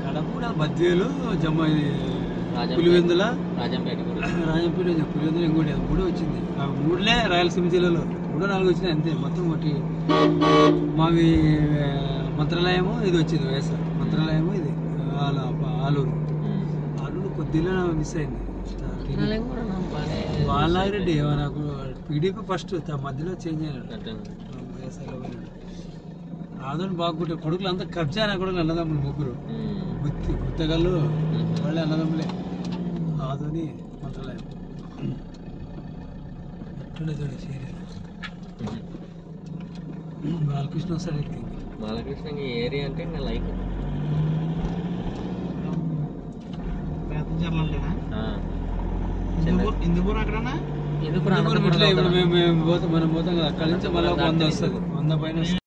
కడప బద్వేలు జమ్మ పులివెందుల పులివెందుల ఇంకోటి అది మూడు వచ్చింది. ఆ మూడులే రాయలసీమ జిల్లాలో 3-4 వచ్చినాయి అంతే. మొత్తం ఒకటి మావి మంత్రాలయము ఇది వచ్చింది, వైఎస్ఆర్ మంత్రాలయము ఇది ఆలూరు కొద్దిలో మిస్ అయింది. బాలారెడ్డి నాకు టీడీపీ ఫస్ట్ మధ్యలో చేంజ్ అయినాడు, వైఎస్ఆర్లో పోయినాడు. ఆదోని బాగుంటే కొడుకులు అంతా కబ్జా నా కొడుకులు అన్నదమ్ములు ముగ్గురు గుత్తగళ్ళు వాళ్ళే అన్నదమ్ములే. ఆదోని మంత్రాలయం ఎట్టుండేది సీరియల్. బాలకృష్ణ వస్తాడు ఎక్కింది. బాలకృష్ణ ఏరియా అంటే ఇంకా లైక్ మనం పోతాం కదా అక్కడి నుంచి మళ్ళీ 100 వస్తుంది, 100 పైన.